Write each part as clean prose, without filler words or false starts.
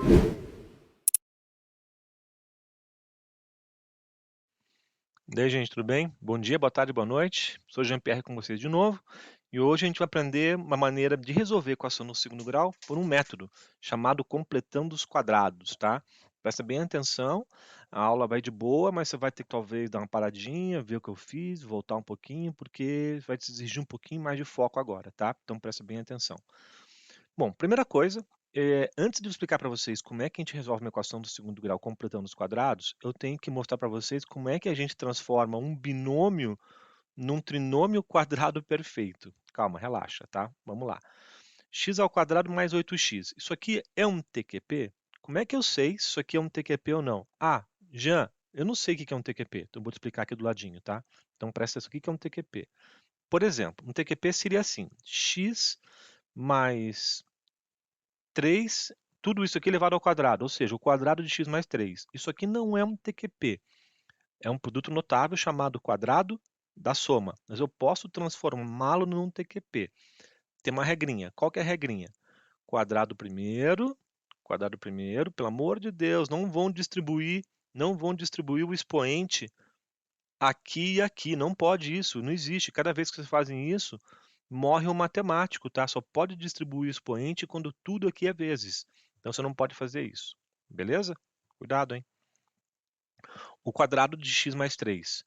E aí, gente, tudo bem? Bom dia, boa tarde, boa noite. Sou Jean-Pierre com vocês de novo. E hoje a gente vai aprender uma maneira de resolver equação no segundo grau por um método chamado completando os quadrados, tá? Presta bem atenção, a aula vai de boa, mas você vai ter que talvez dar uma paradinha, ver o que eu fiz, voltar um pouquinho, porque vai te exigir um pouquinho mais de foco agora, tá? Então presta bem atenção. Bom, primeira coisa, antes de eu explicar para vocês como é que a gente resolve uma equação do segundo grau completando os quadrados, eu tenho que mostrar para vocês como é que a gente transforma um binômio num trinômio quadrado perfeito. Calma, relaxa, tá? Vamos lá. X ao quadrado mais 8x. Isso aqui é um TQP? Como é que eu sei se isso aqui é um TQP ou não? Ah, Jean, eu não sei o que é um TQP. Então, eu vou te explicar aqui do ladinho, tá? Então, presta isso aqui que é um TQP. Por exemplo, um TQP seria assim, x mais 3, tudo isso aqui elevado ao quadrado, ou seja, o quadrado de x mais 3. Isso aqui não é um TQP, é um produto notável chamado quadrado da soma, mas eu posso transformá-lo num TQP. Tem uma regrinha, qual que é a regrinha? Quadrado primeiro, pelo amor de Deus, não vão distribuir o expoente aqui e aqui, não pode isso, não existe. Cada vez que vocês fazem isso, morre o matemático, tá? Só pode distribuir o expoente quando tudo aqui é vezes. Então você não pode fazer isso, beleza? Cuidado, hein? O quadrado de x mais 3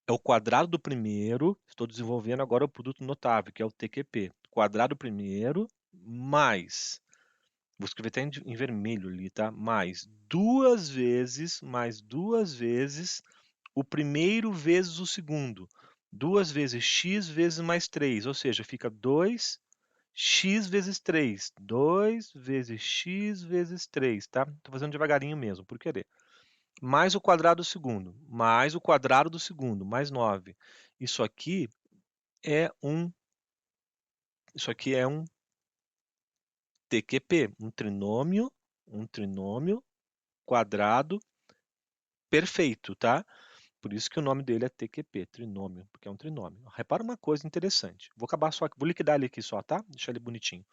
é o quadrado do primeiro, estou desenvolvendo agora o produto notável, que é o TQP. Quadrado primeiro mais, vou escrever até em vermelho ali, tá? Mais duas vezes o primeiro vezes o segundo. 2 vezes x vezes mais 3, ou seja, fica 2x vezes 3. 2 vezes x vezes 3, tá? Estou fazendo devagarinho mesmo, por querer. Mais o quadrado do segundo, mais o quadrado do segundo, mais 9. Isso aqui é um TQP, um trinômio quadrado perfeito, tá? Por isso que o nome dele é TQP, trinômio, porque é um trinômio. Repara uma coisa interessante. Vou liquidar ele aqui só, tá? Deixar ele bonitinho.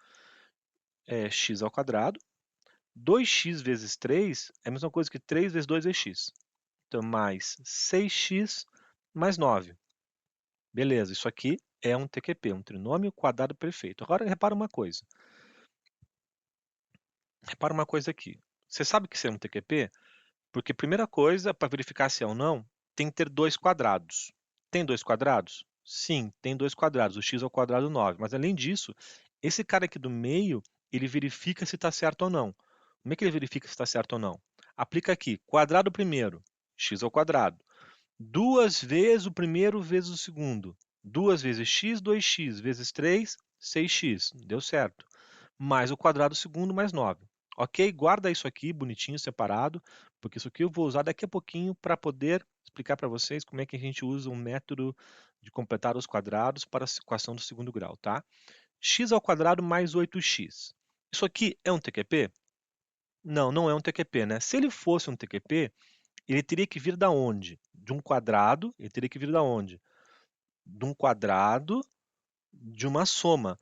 É x ao quadrado. 2x vezes 3 é a mesma coisa que 3 vezes 2 é x. Então, mais 6x mais 9. Beleza, isso aqui é um TQP, um trinômio quadrado perfeito. Agora, repara uma coisa. Repara uma coisa aqui. Você sabe que isso é um TQP? Porque, primeira coisa, para verificar se é ou não, tem que ter dois quadrados. Tem dois quadrados? Sim, tem dois quadrados, o x ao quadrado 9. Mas, além disso, esse cara aqui do meio, ele verifica se está certo ou não. Como é que ele verifica se está certo ou não? Aplica aqui, quadrado primeiro, x ao quadrado. Duas vezes o primeiro vezes o segundo. 2 vezes x, 2x, vezes 3, 6x. Deu certo. Mais o quadrado do segundo, mais 9. Ok? Guarda isso aqui bonitinho, separado, porque isso aqui eu vou usar daqui a pouquinho para poder explicar para vocês como é que a gente usa um método de completar os quadrados para a equação do segundo grau, tá? X ao quadrado mais 8x. Isso aqui é um TQP? Não, não é um TQP, né? Se ele fosse um TQP, ele teria que vir da onde? De um quadrado, ele teria que vir da onde? De um quadrado de uma soma.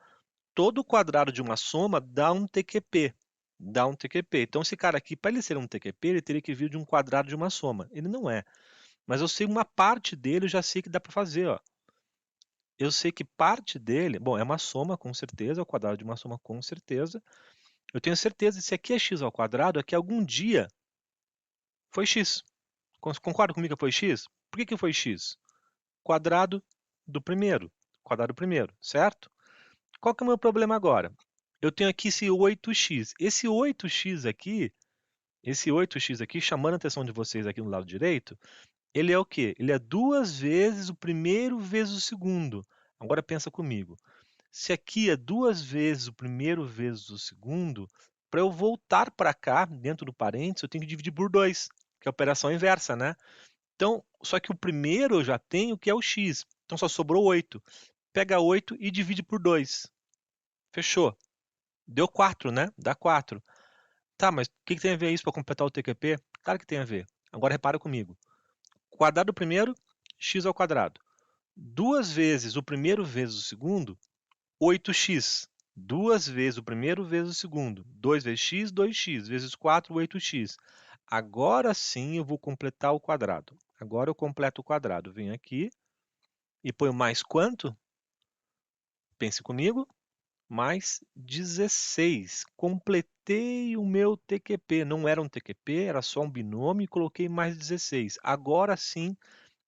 Todo quadrado de uma soma dá um TQP. Dá um TQP. Então, esse cara aqui, para ele ser um TQP, ele teria que vir de um quadrado de uma soma. Ele não é. Mas eu sei uma parte dele, eu já sei que dá para fazer. Ó. Eu sei que parte dele, bom, é uma soma com certeza, é o quadrado de uma soma com certeza. Eu tenho certeza que se aqui é x ao quadrado, aqui algum dia foi x. Concorda comigo que foi x? Por que foi x? Quadrado do primeiro. Quadrado do primeiro, certo? Qual que é o meu problema agora? Eu tenho aqui esse 8x. Esse 8x aqui, chamando a atenção de vocês aqui no lado direito, ele é o quê? Ele é duas vezes o primeiro vezes o segundo. Agora pensa comigo. Se aqui é duas vezes o primeiro vezes o segundo, para eu voltar para cá, dentro do parênteses, eu tenho que dividir por 2, que é a operação inversa, né? Então, só que o primeiro eu já tenho, que é o x. Então só sobrou 8. Pega 8 e divide por 2. Fechou. Deu 4, né? Dá 4. Tá, mas o que tem a ver isso para completar o TQP? Claro que tem a ver. Agora repara comigo. Quadrado primeiro, x ao quadrado. Duas vezes o primeiro vezes o segundo, 8x. 2 vezes o primeiro vezes o segundo. 2 vezes x, 2x, vezes 4, 8x. Agora sim eu vou completar o quadrado. Agora eu completo o quadrado. Venho aqui e ponho mais quanto? Pense comigo. Mais 16. Completei o meu TQP. Não era um TQP, era só um binômio e coloquei mais 16. Agora sim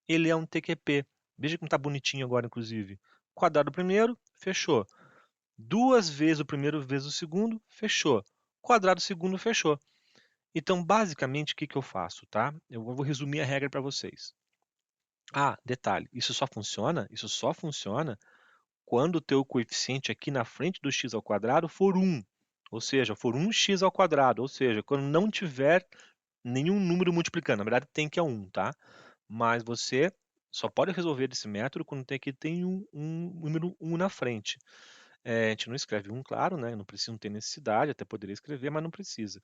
ele é um TQP. Veja como está bonitinho agora, inclusive. Quadrado primeiro, fechou. 2 vezes o primeiro vezes o segundo, fechou. Quadrado segundo, fechou. Então, basicamente, o que eu faço, tá? Eu vou resumir a regra para vocês. Ah, detalhe, isso só funciona quando o teu coeficiente aqui na frente do x ao quadrado for 1. Ou seja, for 1x ao quadrado. Ou seja, quando não tiver nenhum número multiplicando. Na verdade, tem que é 1, tá? Mas você só pode resolver esse método quando tem um número 1 na frente. A gente não escreve 1, claro, né? Não precisa, não ter necessidade, até poderia escrever, mas não precisa.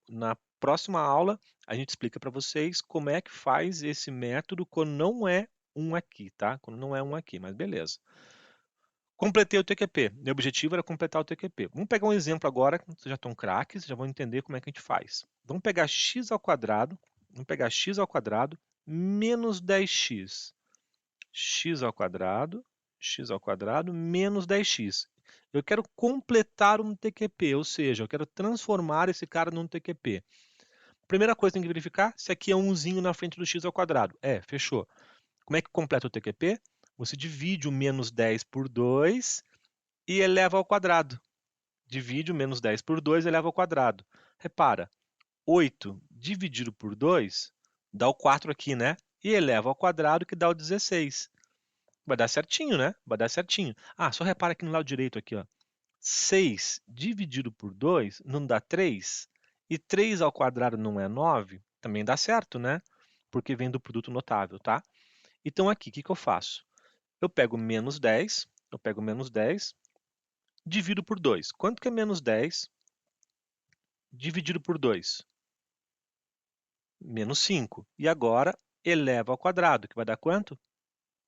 Na próxima aula, a gente explica para vocês como é que faz esse método quando não é 1 aqui, tá? Quando não é 1 aqui, mas beleza. Completei o TQP. Meu objetivo era completar o TQP. Vamos pegar um exemplo agora, que vocês já estão craques, já vão entender como é que a gente faz. Vamos pegar x ao quadrado, menos 10x. X ao quadrado menos 10x. Eu quero completar um TQP, ou seja, eu quero transformar esse cara num TQP. Primeira coisa que tem que verificar se aqui é umzinho na frente do x ao quadrado. Fechou. Como é que completa o TQP? Você divide o menos 10 por 2 e eleva ao quadrado. Divide o menos 10 por 2 e eleva ao quadrado. Repara, 8 dividido por 2 dá o 4 aqui, né? E eleva ao quadrado que dá o 16. Vai dar certinho, né? Vai dar certinho. Ah, só repara aqui no lado direito aqui, ó. 6 dividido por 2 não dá 3? E 3 ao quadrado não é 9? Também dá certo, né? Porque vem do produto notável, tá? Então aqui, o que eu faço? Eu pego menos 10, divido por 2. Quanto que é menos 10 dividido por 2? Menos 5. E agora eleva ao quadrado, que vai dar quanto?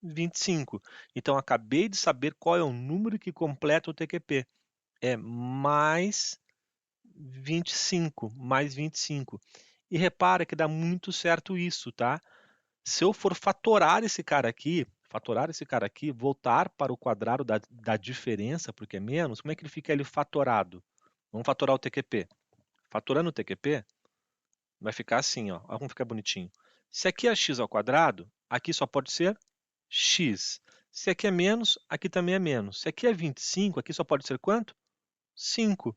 25. Então acabei de saber qual é o número que completa o TQP. É mais 25, mais 25. E repara que dá muito certo isso, tá? Se eu for fatorar esse cara aqui, voltar para o quadrado da diferença, porque é menos, como é que ele fica ali fatorado? Vamos fatorar o TQP. Fatorando o TQP, vai ficar assim, ó. Olha como fica bonitinho. Se aqui é x ao quadrado, aqui só pode ser x. Se aqui é menos, aqui também é menos. Se aqui é 25, aqui só pode ser quanto? 5.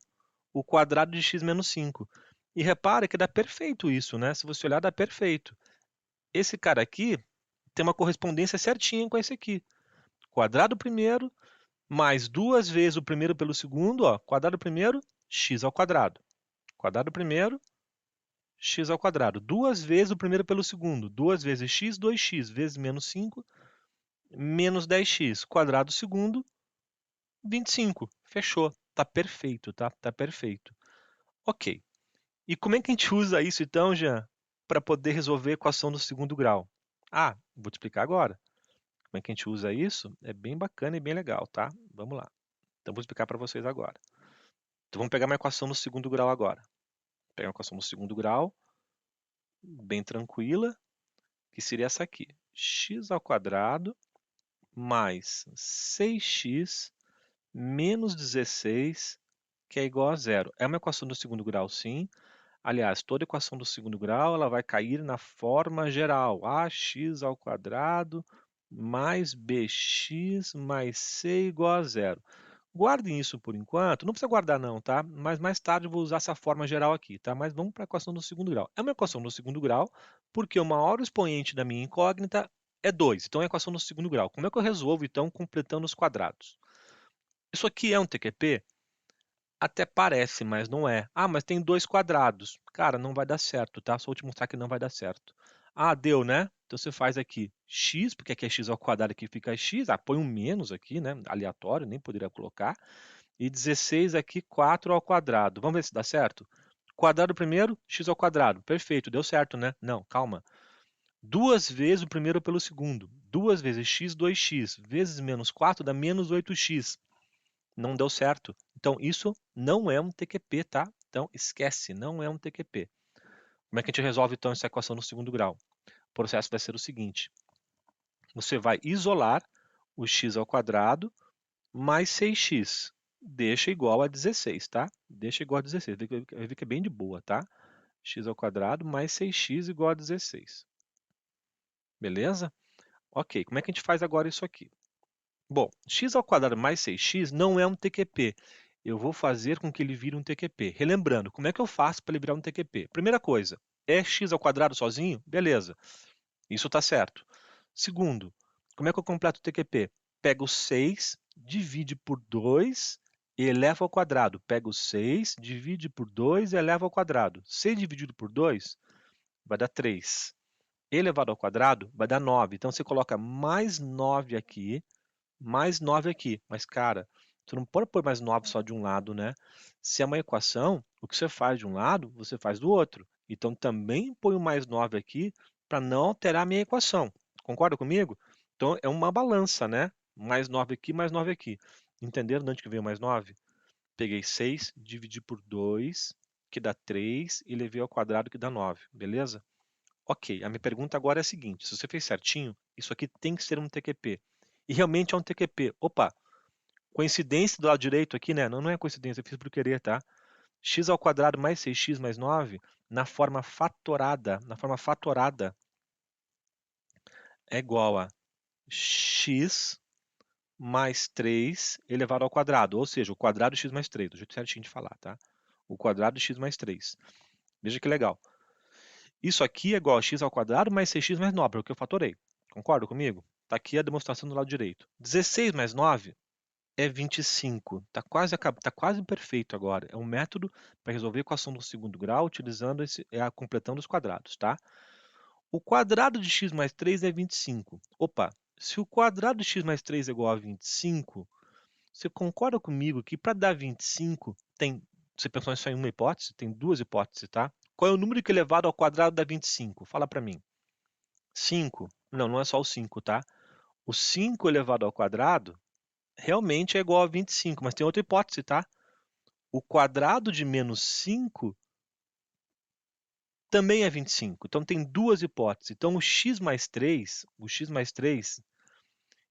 O quadrado de x menos 5. E repara que dá perfeito isso, né? Se você olhar, dá perfeito. Esse cara aqui tem uma correspondência certinha com esse aqui. Quadrado primeiro mais 2 vezes o primeiro pelo segundo, ó. Quadrado primeiro, x ao quadrado. Quadrado primeiro, x ao quadrado. 2 vezes o primeiro pelo segundo. 2 vezes x, 2x, vezes menos 5, menos 10x. Quadrado segundo, 25. Fechou. Tá perfeito, tá? Tá perfeito. Ok. E como é que a gente usa isso então, Jean, para poder resolver a equação do segundo grau? Ah, vou te explicar agora. Como é que a gente usa isso? É bem bacana e bem legal, tá? Vamos lá. Então vou explicar para vocês agora. Então vamos pegar uma equação no segundo grau agora. Vou pegar uma equação no segundo grau, bem tranquila, que seria essa aqui. X ao quadrado mais 6x menos 16, que é igual a zero. É uma equação do segundo grau, sim. Aliás, toda equação do segundo grau ela vai cair na forma geral. Ax ao quadrado mais bx mais c igual a zero. Guardem isso por enquanto. Não precisa guardar não, tá? Mas mais tarde eu vou usar essa forma geral aqui, tá? Mas vamos para a equação do segundo grau. É uma equação do segundo grau porque o maior expoente da minha incógnita é 2. Então é a equação do segundo grau. Como é que eu resolvo, então, completando os quadrados? Isso aqui é um TQP? Até parece, mas não é. Ah, mas tem 2 quadrados. Cara, não vai dar certo, tá? Só vou te mostrar que não vai dar certo. Ah, deu, né? Então você faz aqui x, porque aqui é x ao quadrado, aqui fica x. Ah, põe um menos aqui, né? Aleatório, nem poderia colocar. E 16 aqui, 4 ao quadrado. Vamos ver se dá certo? Quadrado primeiro, x ao quadrado. Perfeito, deu certo, né? Não, calma. 2 vezes o primeiro pelo segundo. 2 vezes x, 2x. Vezes menos 4 dá menos 8x. Não deu certo. Então, isso não é um TQP, tá? Então, esquece, não é um TQP. Como é que a gente resolve, então, essa equação no segundo grau? O processo vai ser o seguinte. Você vai isolar o x ao quadrado mais 6x. Deixa igual a 16, tá? Deixa igual a 16. Vai ver que é bem de boa, tá? X ao quadrado mais 6x igual a 16. Beleza? Ok, como é que a gente faz agora isso aqui? Bom, x ao quadrado mais 6x não é um TQP. Eu vou fazer com que ele vire um TQP. Relembrando, como é que eu faço para ele virar um TQP? Primeira coisa, é x ao quadrado sozinho? Beleza, isso está certo. Segundo, como é que eu completo o TQP? Pego 6, divide por 2 e eleva ao quadrado. Pego 6, divide por 2 e eleva ao quadrado. 6 dividido por 2 vai dar 3. Elevado ao quadrado vai dar 9. Então você coloca mais 9 aqui, mais 9 aqui. Mas, cara, você não pode pôr mais 9 só de um lado, né? Se é uma equação, o que você faz de um lado, você faz do outro. Então também põe o mais 9 aqui para não alterar a minha equação. Concorda comigo? Então é uma balança, né? Mais 9 aqui, mais 9 aqui. Entenderam de onde que veio mais 9? Peguei 6, dividi por 2, que dá 3, e levei ao quadrado, que dá 9. Beleza? Ok, a minha pergunta agora é a seguinte: se você fez certinho, isso aqui tem que ser um TQP. E realmente é um TQP. Opa, coincidência do lado direito aqui, né? Não é coincidência, eu fiz por querer, tá? X ao quadrado mais 6x mais 9, na forma fatorada, é igual a x mais 3 elevado ao quadrado, ou seja, o quadrado de x mais 3, do jeito certinho de falar, tá? O quadrado de x mais 3. Veja que legal. Isso aqui é igual a x ao quadrado mais 6x mais 9, é o que eu fatorei. Concorda comigo? Está aqui a demonstração do lado direito. 16 mais 9 é 25. Tá quase perfeito agora. É um método para resolver a equação do segundo grau utilizando completando os quadrados, tá? O quadrado de x mais 3 é 25. Opa, se o quadrado de x mais 3 é igual a 25, você concorda comigo que para dar 25 tem... Você pensou só em uma hipótese? Tem duas hipóteses, tá? Qual é o número que elevado ao quadrado dá 25? Fala para mim. 5? Não, não é só o 5, tá? O 5 elevado ao quadrado realmente é igual a 25, mas tem outra hipótese, tá? O quadrado de menos 5 também é 25. Então tem duas hipóteses. Então o x mais 3,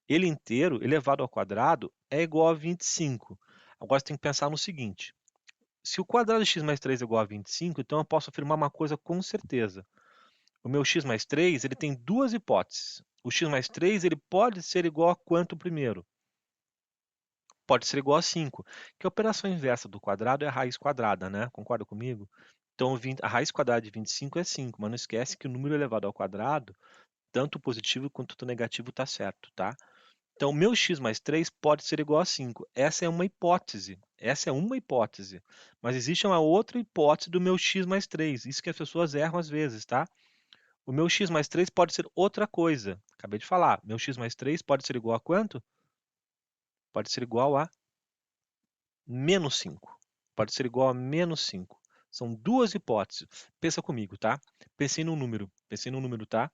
ele inteiro elevado ao quadrado é igual a 25. Agora você tem que pensar no seguinte: se o quadrado de x mais 3 é igual a 25, então eu posso afirmar uma coisa com certeza. O meu x mais 3 ele tem duas hipóteses. O x mais 3 ele pode ser igual a quanto primeiro? Pode ser igual a 5, que a operação inversa do quadrado é a raiz quadrada, né? Concorda comigo? Então a raiz quadrada de 25 é 5, mas não esquece que o número elevado ao quadrado, tanto o positivo quanto o negativo está certo, tá? Então o meu x mais 3 pode ser igual a 5. Essa é uma hipótese. Mas existe uma outra hipótese do meu x mais 3. Isso que as pessoas erram às vezes, tá? O meu x mais 3 pode ser outra coisa. Acabei de falar. Meu x mais 3 pode ser igual a quanto? Pode ser igual a menos 5. Pode ser igual a menos 5. São duas hipóteses. Pensa comigo, tá? Pensei num número, tá?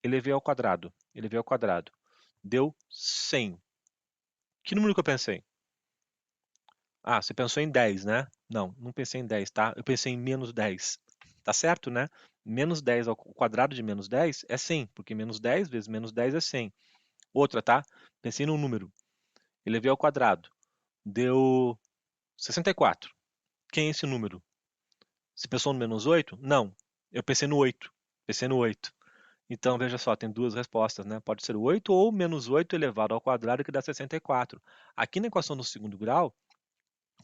Elevei ao quadrado. Deu 100. Que número que eu pensei? Ah, você pensou em 10, né? Não, não pensei em 10, tá? Eu pensei em menos 10. Tá certo, né? Menos 10 ao quadrado de menos 10 é 100, porque menos 10 vezes menos 10 é 100. Outra, tá? Pensei num número. Elevei ao quadrado. Deu 64. Quem é esse número? Você pensou no menos 8? Não. Eu pensei no 8. Então, veja só, tem duas respostas, né? Pode ser 8 ou menos 8 elevado ao quadrado, que dá 64. Aqui na equação do segundo grau,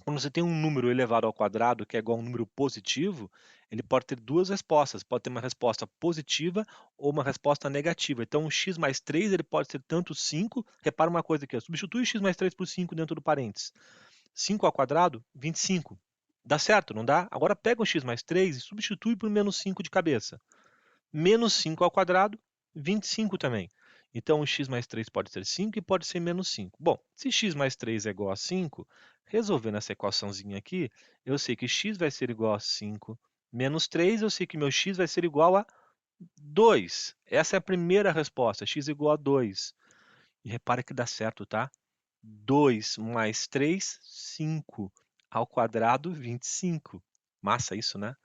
quando você tem um número elevado ao quadrado que é igual a um número positivo, ele pode ter duas respostas. Pode ter uma resposta positiva ou uma resposta negativa. Então, o x mais 3 ele pode ser tanto 5. Repara uma coisa aqui, substitui o x mais 3 por 5 dentro do parênteses. 5 ao quadrado, 25. Dá certo, não dá? Agora pega o x mais 3 e substitui por menos 5 de cabeça. Menos 5 ao quadrado, 25 também. Então, o x mais 3 pode ser 5 e pode ser menos 5. Bom, se x mais 3 é igual a 5, resolvendo essa equaçãozinha aqui, eu sei que x vai ser igual a 5 menos 3, eu sei que meu x vai ser igual a 2. Essa é a primeira resposta, x igual a 2. E repare que dá certo, tá? 2 mais 3, 5. Ao quadrado, 25. Massa isso, né?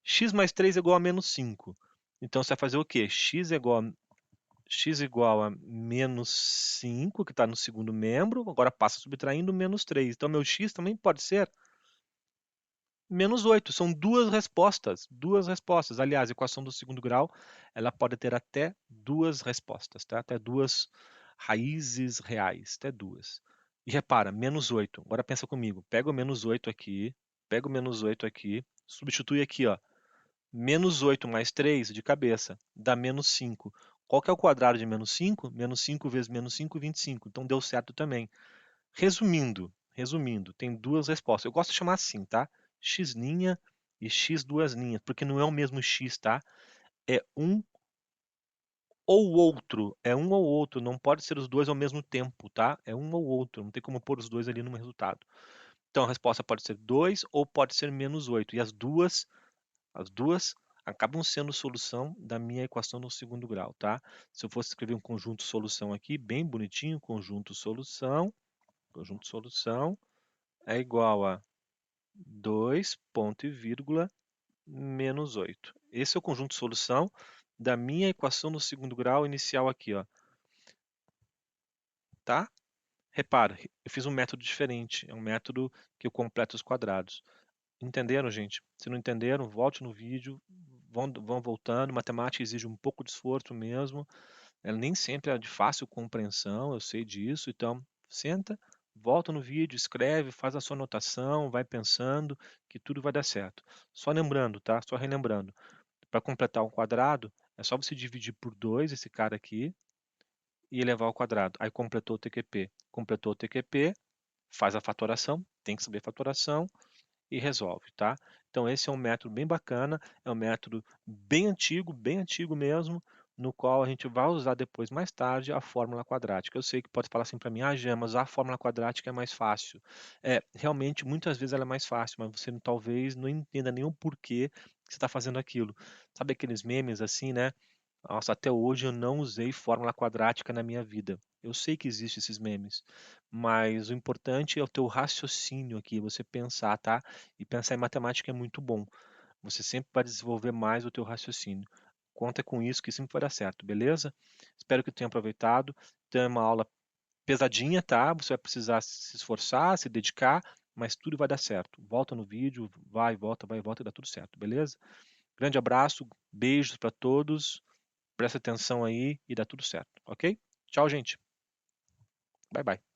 X mais 3 é igual a menos 5. Então, você vai fazer o quê? X igual a menos 5, que está no segundo membro, agora passa subtraindo menos 3. Então, meu x também pode ser menos 8. São duas respostas. Aliás, a equação do segundo grau, ela pode ter até duas respostas, tá? Até duas raízes reais, até duas. E repara, menos 8. Agora pensa comigo. Pega o menos 8 aqui, substitui aqui, ó. Menos 8 mais 3 de cabeça dá menos 5. Qual que é o quadrado de menos 5? Menos 5 vezes menos 5, 25. Então deu certo também. Resumindo, tem duas respostas. Eu gosto de chamar assim, tá? X' e X duas linhas, porque não é o mesmo X, tá? É um ou outro. É um ou outro. Não pode ser os dois ao mesmo tempo, tá? É um ou outro. Não tem como pôr os dois ali no resultado. Então a resposta pode ser 2 ou pode ser menos 8. E as duas acabam sendo solução da minha equação no segundo grau, tá? Se eu fosse escrever um conjunto solução aqui, bem bonitinho, conjunto solução é igual a 2 ponto e vírgula menos 8. Esse é o conjunto solução da minha equação no segundo grau inicial aqui, ó. Tá? Repara, eu fiz um método diferente, é um método que eu completo os quadrados. Entenderam, gente? Se não entenderam, volte no vídeo, vão voltando. Matemática exige um pouco de esforço mesmo. Ela nem sempre é de fácil compreensão, eu sei disso. Então, senta, volta no vídeo, escreve, faz a sua anotação, vai pensando que tudo vai dar certo. Só lembrando, tá? Só relembrando. Para completar um quadrado, é só você dividir por 2 esse cara aqui e elevar ao quadrado. Aí completou o TQP. Completou o TQP, faz a fatoração, tem que saber fatoração e resolve, tá? Então esse é um método bem bacana, é um método bem antigo mesmo, no qual a gente vai usar depois, mais tarde, a fórmula quadrática. Eu sei que pode falar assim para mim, ah, Jean, mas a fórmula quadrática é mais fácil. É, realmente, muitas vezes ela é mais fácil, mas você talvez não entenda nem o porquê que você está fazendo aquilo. Sabe aqueles memes assim, né? Nossa, até hoje eu não usei fórmula quadrática na minha vida. Eu sei que existem esses memes, mas o importante é o teu raciocínio aqui, você pensar, tá? E pensar em matemática é muito bom. Você sempre vai desenvolver mais o teu raciocínio. Conta com isso que sempre vai dar certo, beleza? Espero que tu tenha aproveitado. Então é uma aula pesadinha, tá? Você vai precisar se esforçar, se dedicar, mas tudo vai dar certo. Volta no vídeo, vai e volta e dá tudo certo, beleza? Grande abraço, beijos para todos. Presta atenção aí e dá tudo certo, ok? Tchau, gente. Bye, bye.